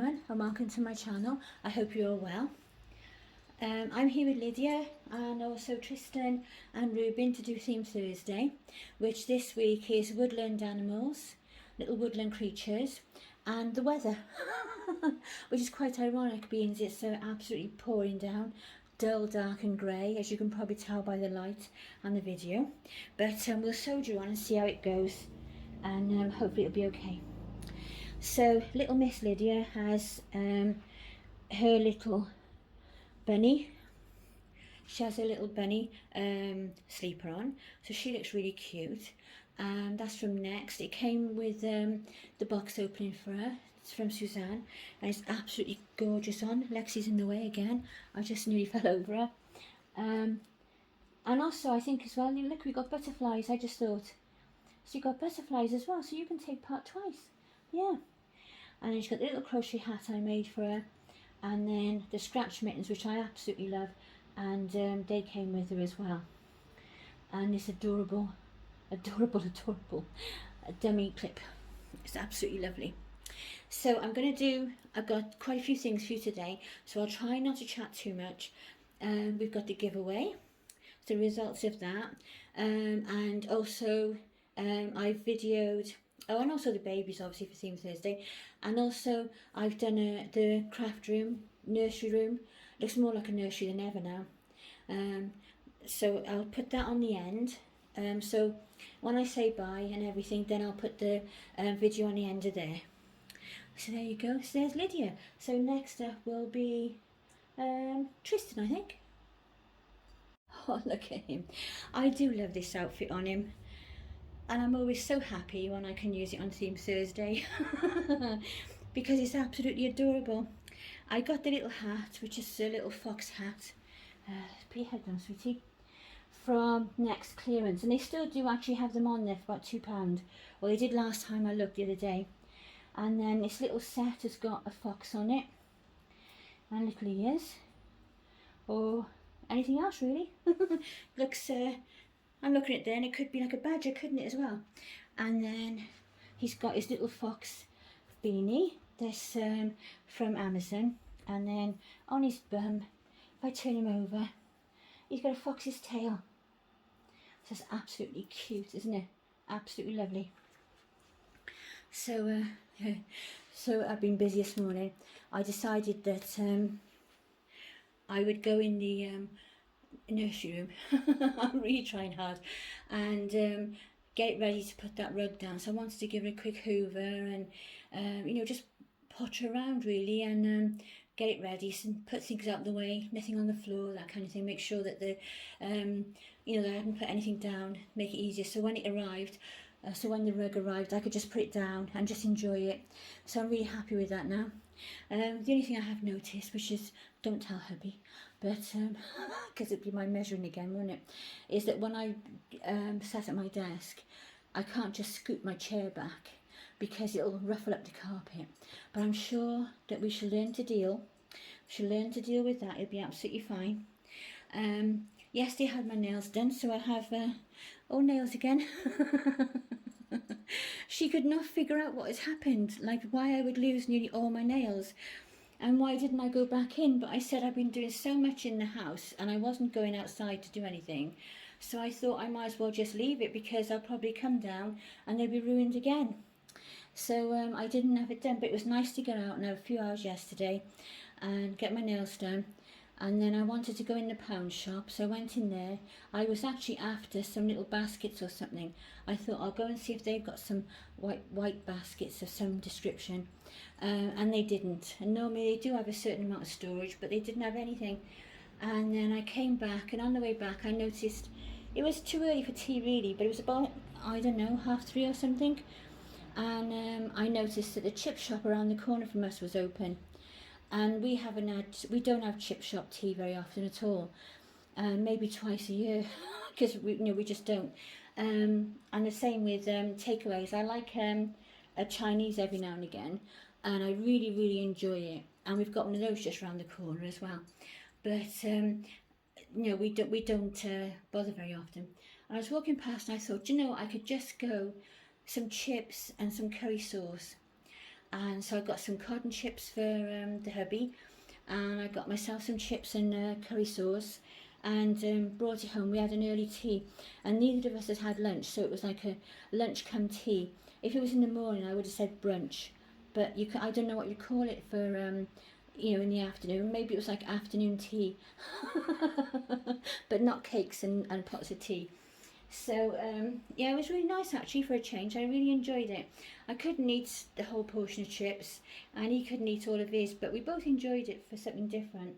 everyone and welcome to my channel. I hope you're all well. I'm here with Lydia and also Tristan and Ruben to do Theme Thursday, which this week is woodland animals, little woodland creatures, and the weather, which is quite ironic being it's absolutely pouring down, dull, dark and grey, as you can probably tell by the light and the video. But we'll soldier on and see how it goes, and hopefully it'll be okay. So little Miss Lydia has her little bunny. She has a little bunny sleeper on, so she looks really cute. And that's from Next. It came with the box opening for her. It's from Suzanne, and it's absolutely gorgeous on. Lexi's in the way again. I just nearly fell over her. And also I think as well, look, we got butterflies. I just thought, so you got butterflies as well, so you can take part twice. Yeah. And then she's got the little crochet hat I made for her, and then the scratch mittens, which I absolutely love, and they came with her as well. And this adorable dummy clip. It's absolutely lovely. So I've got quite a few things for you today, so I'll try not to chat too much. We've got the giveaway, the results of that, and also I've videoed, oh, and also the babies obviously for Theme Thursday, and also I've done the craft room, nursery room. Looks more like a nursery than ever now. So I'll put that on the end. So when I say bye and everything, then I'll put the video on the end of there. So there you go. So there's Lydia. So next up will be Tristan, I think. Oh, look at him. I do love this outfit on him. And I'm always so happy when I can use it on Theme Thursday because it's absolutely adorable. I got the little hat, which is a little fox hat. Put your head down, sweetie. From Next clearance, and they still do actually have them on there for about £2. Well, they did last time I looked the other day. And then this little set has got a fox on it and little ears, or anything else really. Looks I'm looking at there, and it could be like a badger, couldn't it, as well? And then he's got his little fox beanie, this from Amazon, and then on his bum, if I turn him over, he's got a fox's tail. So it's absolutely cute, isn't it? Absolutely lovely. So so I've been busy this morning. I decided that I would go in the nursery room. I'm really trying hard, and get ready to put that rug down. So I wanted to give her a quick hoover and you know, just potter around really, and get it ready, and put things out of the way, nothing on the floor, that kind of thing. Make sure that the you know, that I hadn't put anything down, make it easier. So when it arrived, so when the rug arrived, I could just put it down and just enjoy it. So I'm really happy with that now. The only thing I have noticed, which is, don't tell hubby, but because it'd be my measuring again, wouldn't it, is that when I sat at my desk, I can't just scoot my chair back because it'll ruffle up the carpet. But I'm sure that we shall learn to deal. With that. It'll be absolutely fine. Yesterday I had my nails done, so I have oh, nails again. She could not figure out what has happened, like why I would lose nearly all my nails, and why didn't I go back in. But I said I've been doing so much in the house and I wasn't going outside to do anything, so I thought I might as well just leave it, because I'll probably come down and they'll be ruined again. So I didn't have it done, but it was nice to get out and have a few hours yesterday and get my nails done. And then I wanted to go in the pound shop, so I went in there. I was actually after some little baskets or something. I thought I'll go and see if they've got some white baskets of some description, and they didn't. And normally they do have a certain amount of storage, but they didn't have anything. And then I came back, and on the way back I noticed it was too early for tea really, but it was about, I don't know, 3:30 or something. And I noticed that the chip shop around the corner from us was open. And we don't have chip shop tea very often at all, maybe twice a year, because we just don't. And the same with takeaways. I like a Chinese every now and again, and I really enjoy it. And we've got one of those just around the corner as well. But we don't bother very often. And I was walking past and I thought, I could just go some chips and some curry sauce. And so I got some cod and chips for the hubby, and I got myself some chips and curry sauce, and brought it home. We had an early tea, and neither of us had had lunch, so it was like a lunch come tea. If it was in the morning, I would have said brunch, but you can, I don't know what you call it for in the afternoon. Maybe it was like afternoon tea, but not cakes and pots of tea. So yeah, it was really nice actually for a change. I really enjoyed it. I couldn't eat the whole portion of chips, and he couldn't eat all of his, but we both enjoyed it for something different.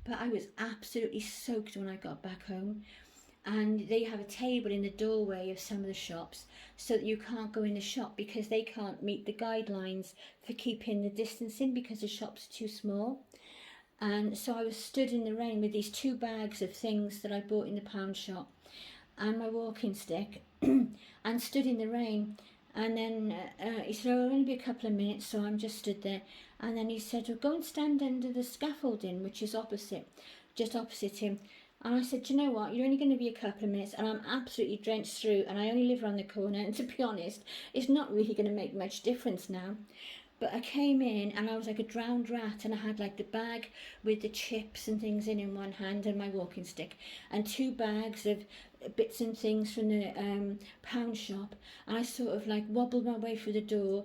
But I was absolutely soaked when I got back home, and they have a table in the doorway of some of the shops so that you can't go in the shop because they can't meet the guidelines for keeping the distancing because the shops are too small. And so I was stood in the rain with these 2 bags of things that I bought in the pound shop and my walking stick and stood in the rain. And then he said, "Oh, it'll only be a couple of minutes," so I'm just stood there. And then he said, "Oh, go and stand under the scaffolding, which is just opposite him." And I said, "Do you know what? You're only going to be a couple of minutes, and I'm absolutely drenched through, and I only live around the corner, and to be honest, it's not really going to make much difference now." But I came in and I was like a drowned rat, and I had like the bag with the chips and things in one hand and my walking stick, and 2 bags of bits and things from the pound shop, and I sort of like wobbled my way through the door,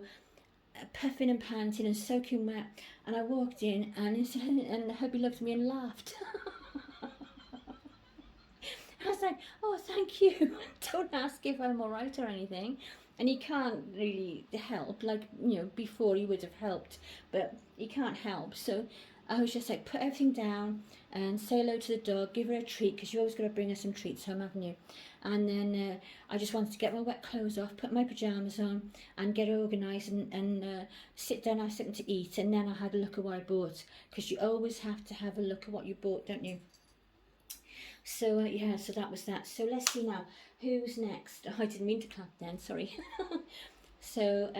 puffing and panting and soaking wet, and I walked in, and the hubby looked at me and laughed. I was like, "Oh, thank you. Don't ask if I'm all right or anything." And he can't really help, like, before he would have helped, but he can't help. So I was just like, put everything down and say hello to the dog, give her a treat, because you always got to bring her some treats home, haven't you? And then I just wanted to get my wet clothes off, put my pyjamas on, and get organised and sit down, have something to eat. And then I had a look at what I bought, because you always have to have a look at what you bought, don't you? So yeah, so that was that. So let's see now, who's next? Oh, I didn't mean to clap then, sorry. So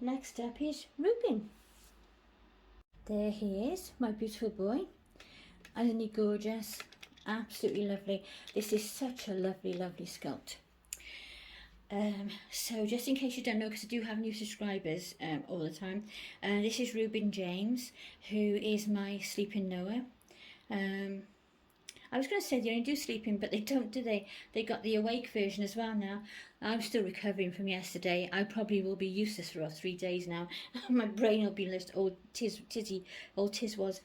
next up is Reuben. There he is, my beautiful boy. Isn't he gorgeous? Absolutely lovely. This is such a lovely, lovely sculpt. So just in case you don't know, because I do have new subscribers all the time, this is Reuben James, who is my sleeping Noah. I was going to say they only do sleeping, but they don't, do they? They got the awake version as well now. I'm still recovering from yesterday. I probably will be useless for 3 days now. My brain will be just old Tiz was.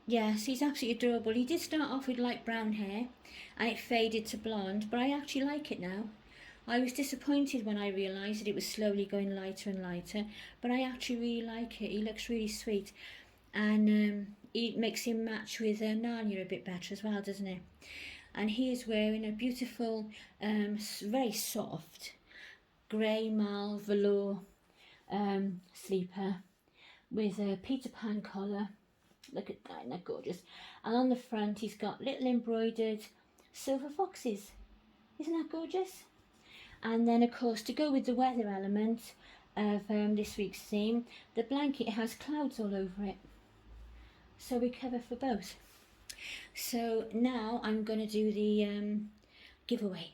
Yes, he's absolutely adorable. He did start off with light brown hair, and it faded to blonde, but I actually like it now. I was disappointed when I realised that it was slowly going lighter and lighter, but I actually really like it. He looks really sweet, and it makes him match with Narnia a bit better as well, doesn't it? And he is wearing a beautiful, very soft grey mal velour sleeper with a Peter Pan collar. Look at that, isn't that gorgeous? And on the front he's got little embroidered silver foxes. Isn't that gorgeous? And then of course, to go with the weather element of this week's theme, the blanket has clouds all over it. So we cover for both. So now I'm going to do the giveaway.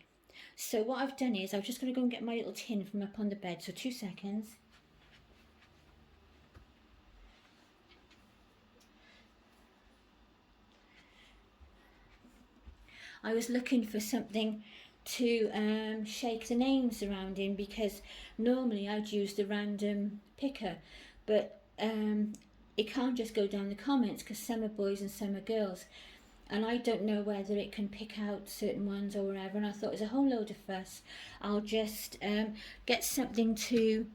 So what I've done is I'm just going to go and get my little tin from up on the bed. So 2 seconds. I was looking for something to shake the names around in, because normally I'd use the random picker, but it can't just go down the comments because some are boys and some are girls, and I don't know whether it can pick out certain ones or whatever, and I thought it was a whole load of fuss. I'll just get something to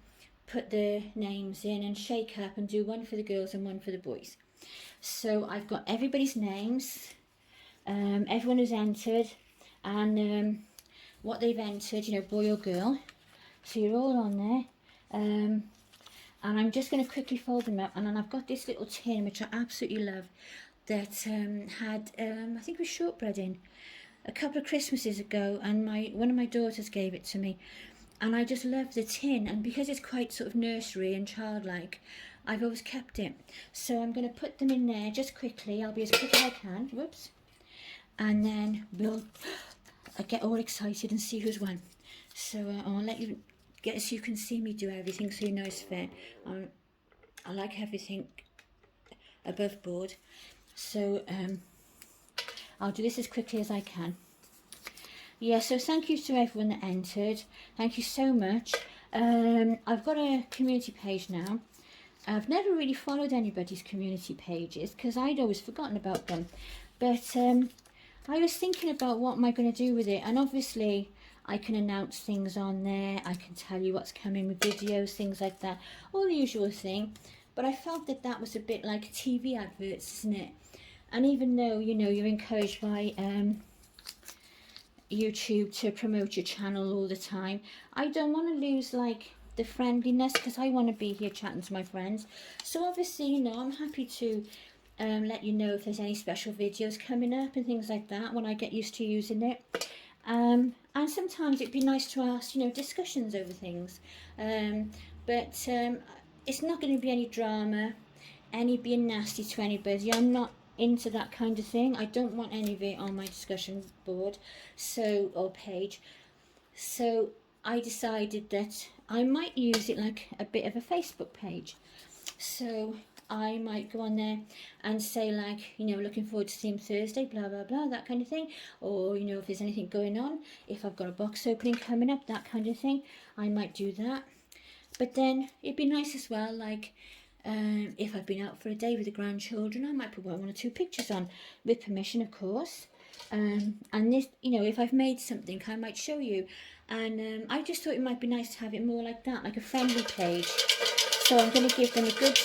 put the names in and shake up and do one for the girls and one for the boys. So I've got everybody's names, everyone who's entered, and what they've entered, boy or girl. So you're all on there. And I'm just going to quickly fold them up, and then I've got this little tin which I absolutely love that had I think it was shortbread in a couple of Christmases ago, and one of my daughters gave it to me, and I just love the tin, and because it's quite sort of nursery and childlike, I've always kept it. So I'm going to put them in there just quickly. I'll be as quick as I can. Whoops. And then we'll get all excited and see who's won. So I'll let you get so you can see me do everything, so you know it's fair. I like everything above board, so I'll do this as quickly as I can. Yeah, so thank you to everyone that entered. Thank you so much. I've got a community page now. I've never really followed anybody's community pages because I'd always forgotten about them. But I was thinking about what am I going to do with it. And obviously I can announce things on there. I can tell you what's coming with videos, things like that. All the usual thing. But I felt that that was a bit like TV adverts, isn't it? And even though, you know, you're encouraged by YouTube to promote your channel all the time, I don't want to lose like the friendliness, because I want to be here chatting to my friends. So obviously, you know, I'm happy to let you know if there's any special videos coming up and things like that when I get used to using it. And sometimes it'd be nice to ask, you know, discussions over things. But it's not going to be any drama, any being nasty to anybody. I'm not into that kind of thing. I don't want any of it on my discussion board, so, or page. So I decided that I might use it like a bit of a Facebook page. So I might go on there and say, like, you know, looking forward to seeing Thursday, blah blah blah, that kind of thing. Or, you know, if there's anything going on, if I've got a box opening coming up, that kind of thing, I might do that. But then it'd be nice as well, like if I've been out for a day with the grandchildren, I might put one or two pictures on, with permission of course. And this, you know, if I've made something, I might show you. And I just thought it might be nice to have it more like that, like a friendly page. So I'm going to give them a good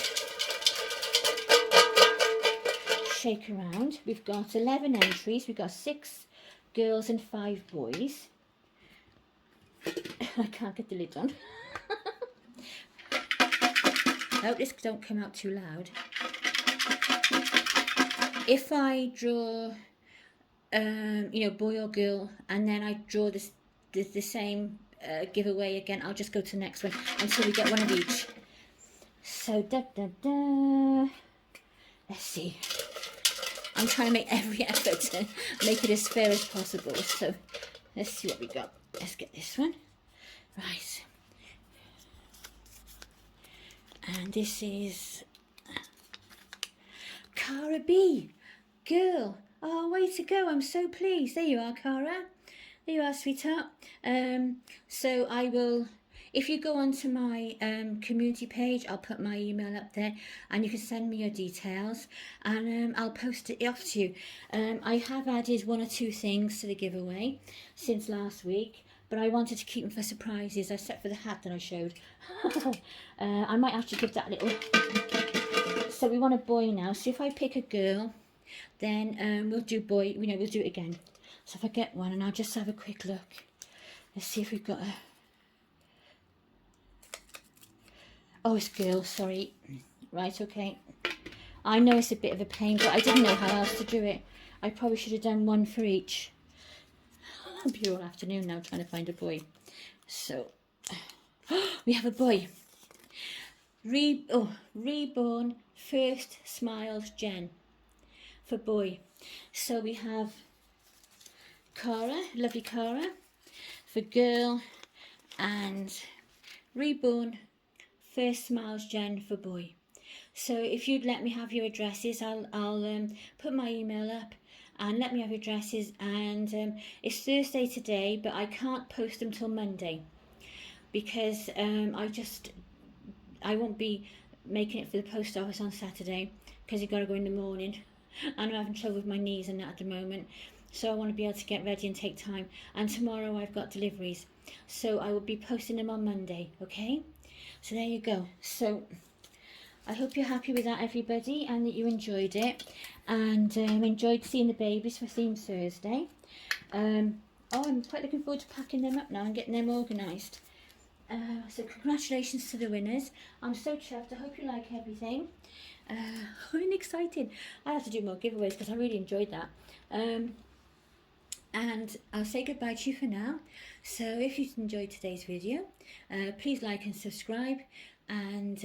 shake around. We've got 11 entries. We've got 6 girls and 5 boys. I can't get the lid on. I hope this don't come out too loud. If I draw, you know, boy or girl, and then I draw the same giveaway again, I'll just go to the next one until we get one of each. So, let's see. I'm trying to make every effort to make it as fair as possible. So, let's see what we got. Let's get this one. Right. And this is Cara B. Girl. Oh, way to go. I'm so pleased. There you are, Cara. There you are, sweetheart. So I will, if you go onto my community page, I'll put my email up there and you can send me your details and I'll post it off to you. I have added 1 or 2 things to the giveaway since last week, but I wanted to keep them for surprises, except for the hat that I showed. I might actually give that a little... So we want a boy now. So if I pick a girl, then we'll do boy, you know, we'll do it again. So if I get one, and I'll just have a quick look. Let's see if we've got a... Oh, it's girl, sorry. Right, okay. I know it's a bit of a pain, but I didn't know how else to do it. I probably should have done 1 for each. I'll be all afternoon now trying to find a boy. So, we have a boy. Reborn First Smiles Jen for boy. So we have Cara, lovely Cara, for girl, and Reborn First Smiles Jen for boy. So if you'd let me have your addresses, I'll put my email up and let me have your addresses. And it's Thursday today, but I can't post them till Monday because I won't be making it for the post office on Saturday because you've got to go in the morning and I'm having trouble with my knees and that at the moment, so I want to be able to get ready and take time. And tomorrow I've got deliveries, so I will be posting them on Monday. Okay, so there you go. So I hope you're happy with that, everybody, and that you enjoyed it and enjoyed seeing the babies for Theme Thursday. I'm quite looking forward to packing them up now and getting them organised. So congratulations to the winners. I'm so chuffed. I hope you like everything. I'm excited. I have to do more giveaways because I really enjoyed that. And I'll say goodbye to you for now. So if you enjoyed today's video, please like and subscribe and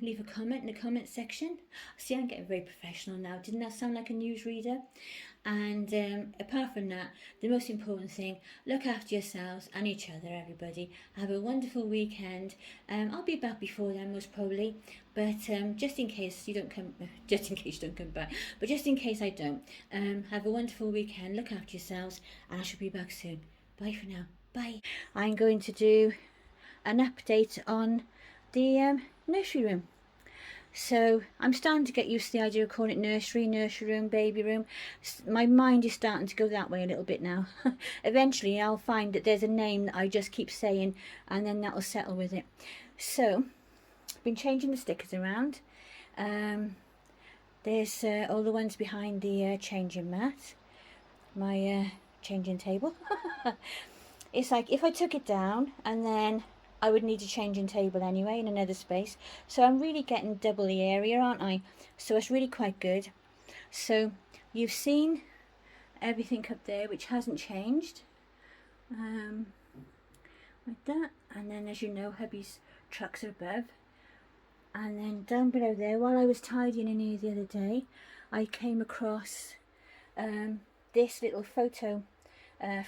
leave a comment in the comment section. See, I'm getting very professional now. Didn't that sound like a newsreader? And apart from that, the most important thing, look after yourselves and each other, everybody. Have a wonderful weekend. I'll be back before then, most probably, but just in case you don't come, just in case you don't come back, but just in case I don't, have a wonderful weekend. Look after yourselves, and I shall be back soon. Bye for now. Bye. I'm going to do an update on the nursery room. So I'm starting to get used to the idea of calling it nursery room, baby room. My mind is starting to go that way a little bit now. Eventually I'll find that there's a name that I just keep saying, and then that'll settle with it. So I've been changing the stickers around. There's all the ones behind the changing mat, my changing table. It's like if I took it down and then I would need a changing table anyway in another space. So I'm really getting double the area, aren't I? So it's really quite good. So you've seen everything up there which hasn't changed. Like that. And then, as you know, hubby's trucks are above. And then down below there, while I was tidying in here the other day, I came across this little photo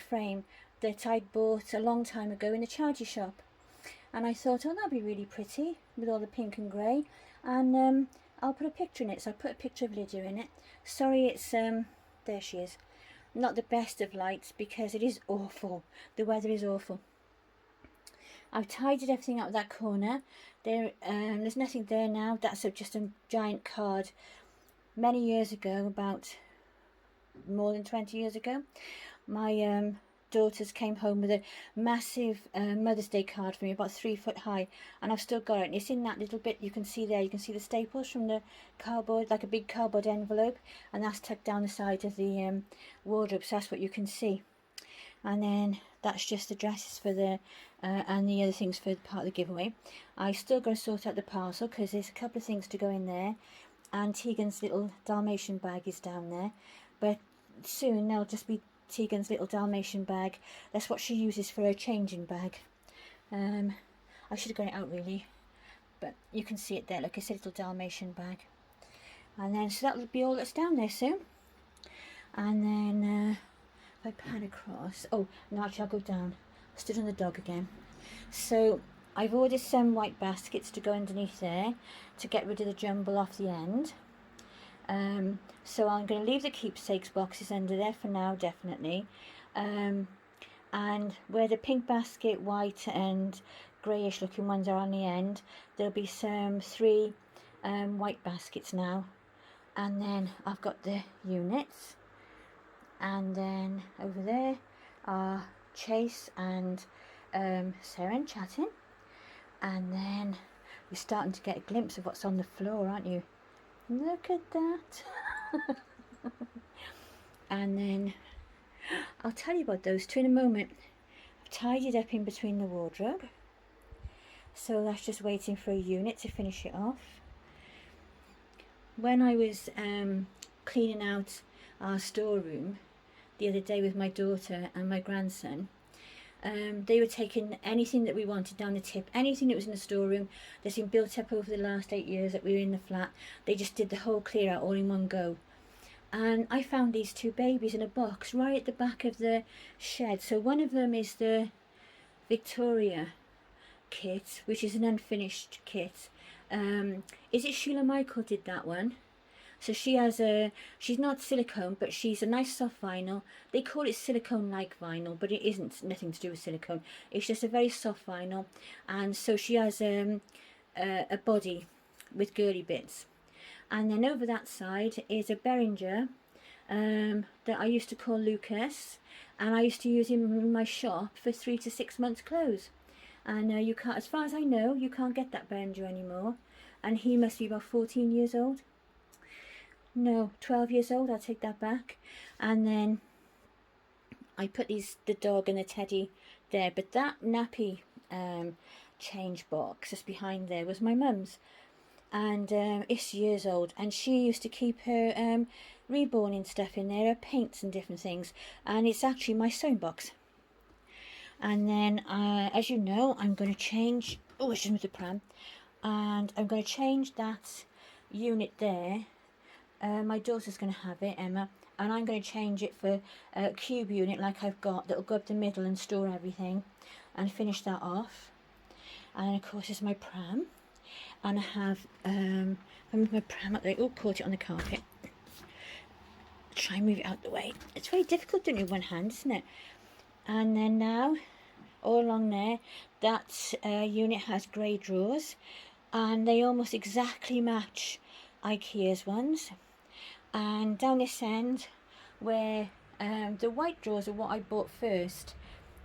frame that I'd bought a long time ago in the charity shop. And I thought, oh, that'd be really pretty with all the pink and grey. And I'll put a picture in it. So I put a picture of Lydia in it. Sorry, it's, there she is. Not the best of lights because it is awful. The weather is awful. I've tidied everything out of that corner. There's nothing there now. That's just a giant card. Many years ago, about more than 20 years ago, my daughters came home with a massive Mother's Day card for me, about 3 foot high, and I've still got it. And it's in that little bit you can see there. You can see the staples from the cardboard, like a big cardboard envelope, and that's tucked down the side of the wardrobe, so that's what you can see. And then that's just the dresses for the and the other things for part of the giveaway. I still got to sort out the parcel because there's a couple of things to go in there, and Tegan's little Dalmatian bag is down there, but soon there'll just be Tegan's little Dalmatian bag. That's what she uses for her changing bag. I should have got it out really, but you can see it there. Look, it's a little Dalmatian bag. And then so that'll be all that's down there soon. And then if I pan across, oh no, actually I'll go down. I stood on the dog again. So I've ordered some white baskets to go underneath there to get rid of the jumble off the end. So I'm going to leave the keepsakes boxes under there for now, definitely. And where the pink basket, white and greyish looking ones are on the end, there'll be some 3 white baskets now. And then I've got the units. And then over there are Chase and Seren chatting. And then you're starting to get a glimpse of what's on the floor, aren't you? Look at that. And then I'll tell you about those two in a moment. I've tidied up in between the wardrobe, so that's just waiting for a unit to finish it off. When I was cleaning out our storeroom the other day with my daughter and my grandson, they were taking anything that we wanted down the tip, anything that was in the storeroom that's been built up over the last 8 years that we were in the flat. They just did the whole clear out all in one go. And I found these 2 babies in a box right at the back of the shed. So one of them is the Victoria kit, which is an unfinished kit. Is it Sheila Michael did that one? So she has she's not silicone, but she's a nice soft vinyl. They call it silicone-like vinyl, but it isn't, nothing to do with silicone. It's just a very soft vinyl. And so she has a body with girly bits. And then over that side is a Behringer that I used to call Lucas. And I used to use him in my shop for 3 to 6 months' clothes. And you can't, as far as I know, you can't get that Behringer anymore. And he must be about 14 years old. No, 12 years old, I'll take that back. And then I put the dog and the teddy there. But that nappy change box just behind there was my mum's. And it's years old. And she used to keep her reborn and stuff in there, her paints and different things. And it's actually my sewing box. And then, as you know, I'm going to change... Oh, I shouldn't have the pram. And I'm going to change that unit there. My daughter's going to have it, Emma, and I'm going to change it for a cube unit like I've got that'll go up the middle and store everything, and finish that off. And then of course is my pram, and I have I move my pram up there. Oh, caught it on the carpet. Try and move it out the way. It's very difficult doing it with one hand, isn't it? And then now all along there, that unit has grey drawers, and they almost exactly match IKEA's ones. And down this end, where the white drawers are what I bought first,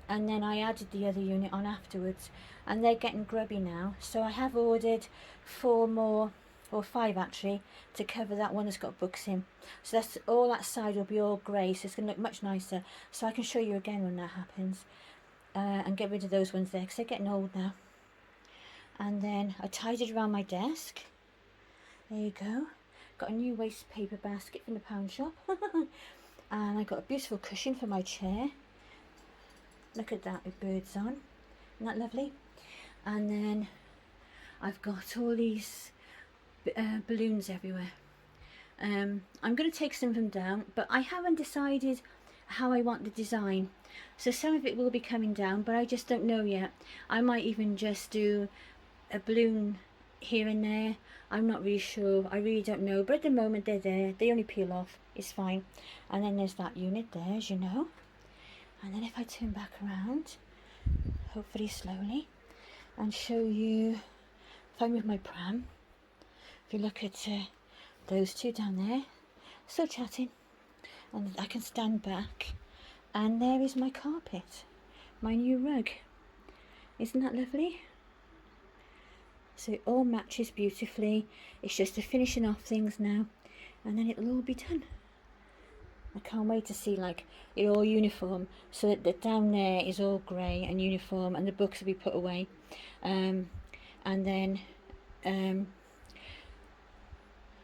and then I added the other unit on afterwards, and they're getting grubby now, so I have ordered 4 more, or 5 actually, to cover that one that's got books in. So that's all, that side will be all grey, so it's going to look much nicer, so I can show you again when that happens. And get rid of those ones there because they're getting old now. And then I tied it around my desk. There you go. Got a new waste paper basket from the pound shop. And I got a beautiful cushion for my chair. Look at that with birds on. Isn't that lovely? And then I've got all these balloons everywhere. I'm going to take some of them down, but I haven't decided how I want the design. So some of it will be coming down, but I just don't know yet. I might even just do a balloon here and there. I'm not really sure. I really don't know. But at the moment they're there. They only peel off. It's fine. And then there's that unit there, as you know. And then if I turn back around, hopefully slowly, and show you, if I move my pram, if you look at those two down there, still chatting, and I can stand back, and there is my carpet, my new rug. Isn't that lovely? So it all matches beautifully. It's just the finishing off things now, and then it'll all be done. I can't wait to see like it all uniform, so that the down there is all grey and uniform, and the books will be put away, and then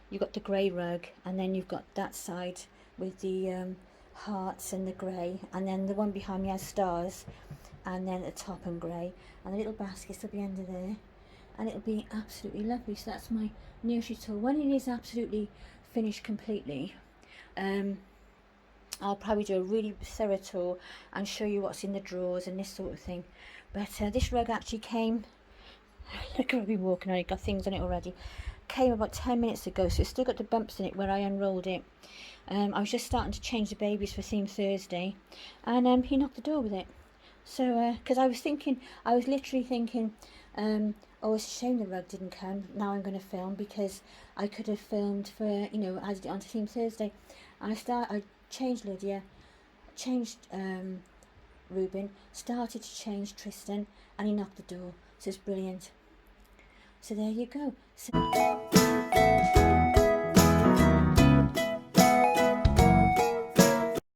you've got the grey rug, and then you've got that side with the hearts and the grey, and then the one behind me has stars, and then at the top and grey, and the little baskets will be under there, and it'll be absolutely lovely. So that's my nursery tour. When it is absolutely finished completely, I'll probably do a really thorough tour and show you what's in the drawers and this sort of thing. But this rug actually came, look at me walking on it, got things on it already, came about 10 minutes ago, so it's still got the bumps in it where I unrolled it. I was just starting to change the babies for Theme Thursday, and he knocked the door with it. So because I was literally thinking, oh, it's a shame the rug didn't come. Now I'm going to film, because I could have filmed for, you know, added it onto Theme Thursday. And I changed Lydia, changed Ruben, started to change Tristan, and he knocked the door. So it's brilliant. So there you go. So